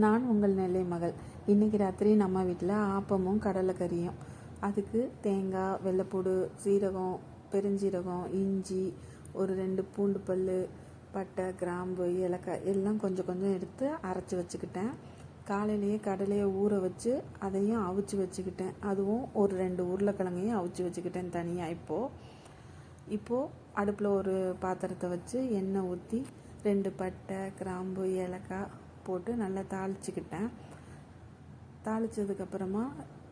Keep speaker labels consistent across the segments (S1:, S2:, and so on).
S1: நான் உங்கள் நெல்லை மகள். இன்றைக்கி ராத்திரி நம்ம வீட்டில் ஆப்பமும் கடலைக்கறியும். அதுக்கு தேங்காய், வெள்ளைப்பூடு, சீரகம், பெருஞ்சீரகம், இஞ்சி, ஒரு 2 பூண்டு பல், பட்டை, கிராம்பு, ஏலக்காய் எல்லாம் கொஞ்சம் கொஞ்சம் எடுத்து அரைச்சி வச்சுக்கிட்டேன். காலையிலேயே கடலையை ஊற வச்சு அதையும் அவிச்சு வச்சுக்கிட்டேன். அதுவும் ஒரு 2 உருளைக்கிழங்கையும் அவிச்சு வச்சுக்கிட்டேன் தனியாக. இப்போது அடுப்பில் ஒரு பாத்திரத்தை வச்சு எண்ணெய் ஊற்றி 2 பட்டை, கிராம்பு, ஏலக்காய் போட்டு நல்லா தாளிச்சிக்கிட்டேன். தாளித்ததுக்கப்புறமா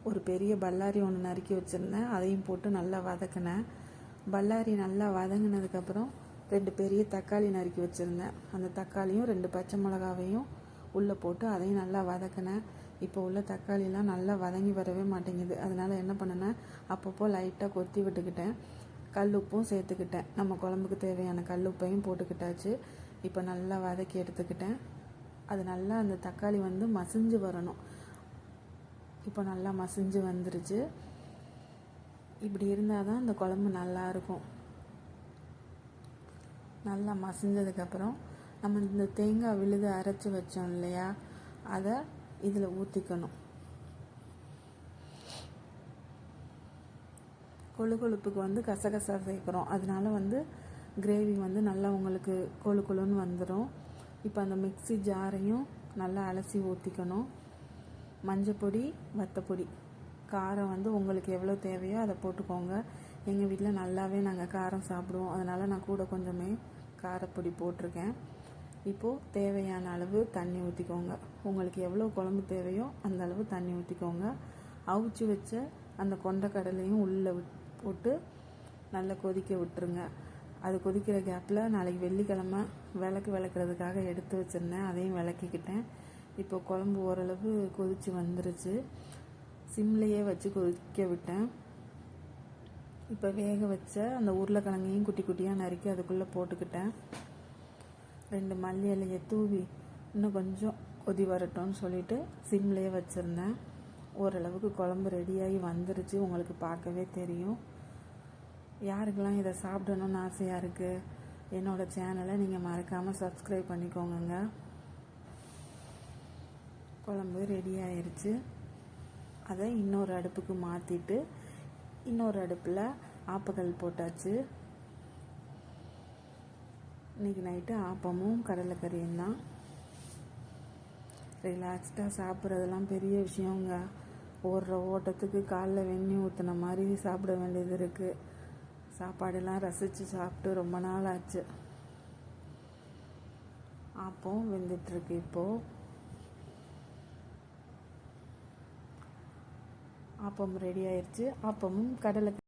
S1: ஒரு பெரிய பல்லாரி ஒன்று நறுக்கி வச்சுருந்தேன், அதையும் போட்டு நல்லா வதக்கினேன். பல்லாரி நல்லா வதங்கினதுக்கப்புறம் 2 பெரிய தக்காளி நறுக்கி வச்சுருந்தேன், அந்த தக்காளியும் 2 பச்சை மிளகாவையும் உள்ளே போட்டு அதையும் நல்லா வதக்கினேன். இப்போ உள்ள தக்காளிலாம் நல்லா வதங்கி வரவே மாட்டேங்குது. அதனால் என்ன பண்ணினேன், அப்பப்போ லைட்டாக கொத்தி விட்டுக்கிட்டேன். கல்லுப்பும் சேர்த்துக்கிட்டேன். நம்ம குழம்புக்கு தேவையான கல்லுப்பையும் போட்டுக்கிட்டாச்சு. இப்போ நல்லா வதக்கி எடுத்துக்கிட்டேன். அது நல்லா அந்த தக்காளி மசிஞ்சு வரணும். இப்போ நல்லா மசிஞ்சு வந்துருச்சு. இப்படி இருந்தால் தான் அந்த குழம்பு நல்லாயிருக்கும். நல்லா மசிஞ்சதுக்கப்புறம் நம்ம இந்த தேங்காய் விழுது அரைச்சி வச்சோம் இல்லையா, அதை இதில் ஊற்றிக்கணும். கொழுப்புக்கு கசகசா சேர்க்குறோம், அதனால கிரேவி நல்லா உங்களுக்கு கொழுன்னு வந்துடும். இப்போ அந்த மிக்ஸி ஜாரையும் நல்லா அலசி ஊற்றிக்கணும். மஞ்சப்பொடி, வத்தப்பொடி, காரம் உங்களுக்கு எவ்வளோ தேவையோ அதை போட்டுக்கோங்க. எங்கள் வீட்டில் நல்லாவே நாங்கள் காரம் சாப்பிடுவோம், அதனால் நான் கூட கொஞ்சமே காரப்பொடி போட்டிருக்கேன். இப்போது தேவையான அளவு தண்ணி ஊற்றிக்கோங்க. உங்களுக்கு எவ்வளோ குழம்பு தேவையோ அந்த அளவு தண்ணி ஊற்றிக்கோங்க. அவிச்சு வச்ச அந்த கொண்டைக்கடலையும் உள்ளே போட்டு நல்லா கொதிக்க விட்டுருங்க. அது கொதிக்கிற கேப்பில் நாளைக்கு வெள்ளிக்கிழமை விளக்கு விளக்குறதுக்காக எடுத்து வச்சுருந்தேன், அதையும் விளக்கிக்கிட்டேன். இப்போ குழம்பு ஓரளவு கொதித்து வந்துருச்சு. சிம்லேயே வச்சு கொதிக்க விட்டேன். இப்போ வேக வச்ச அந்த உருளைக்கிழங்கையும் குட்டி குட்டியாக நறுக்கி அதுக்குள்ளே போட்டுக்கிட்டேன். 2 மல்லி இலையை தூவி இன்னும் கொஞ்சம் கொதி வரட்டும்னு சொல்லிட்டு சிம்லேயே வச்சுருந்தேன். ஓரளவுக்கு குழம்பு ரெடியாகி வந்துருச்சு, உங்களுக்கு பார்க்கவே தெரியும். யாருக்கெல்லாம் இதை சாப்பிடணுன்னு ஆசையாக இருக்குது, என்னோடய சேனலை நீங்கள் மறக்காமல் சப்ஸ்கிரைப் பண்ணிக்கோங்க. குழம்பு ரெடி ஆயிடுச்சு. அதை இன்னொரு அடுப்புக்கு மாற்றிட்டு இன்னொரு அடுப்பில் ஆப்பக்கல் போட்டாச்சு. இன்றைக்கி நைட்டு ஆப்பமும் கடலைக்கறியும் தான். ரிலாக்ஸ்டாக சாப்பிட்றதெல்லாம் பெரிய விஷயங்க. ஓடுற ஓட்டத்துக்கு காலைல வெந்நி ஊற்றின மாதிரி சாப்பிட வேண்டியது இருக்குது. சாப்பாடெல்லாம் ரசித்து சாப்பிட்டு ரொம்ப நாள் ஆச்சு. ஆப்பம் வெந்துட்டுருக்கு. இப்போது ஆப்பம் ரெடி ஆயிடுச்சு. ஆப்பமும் கடலைக்கறி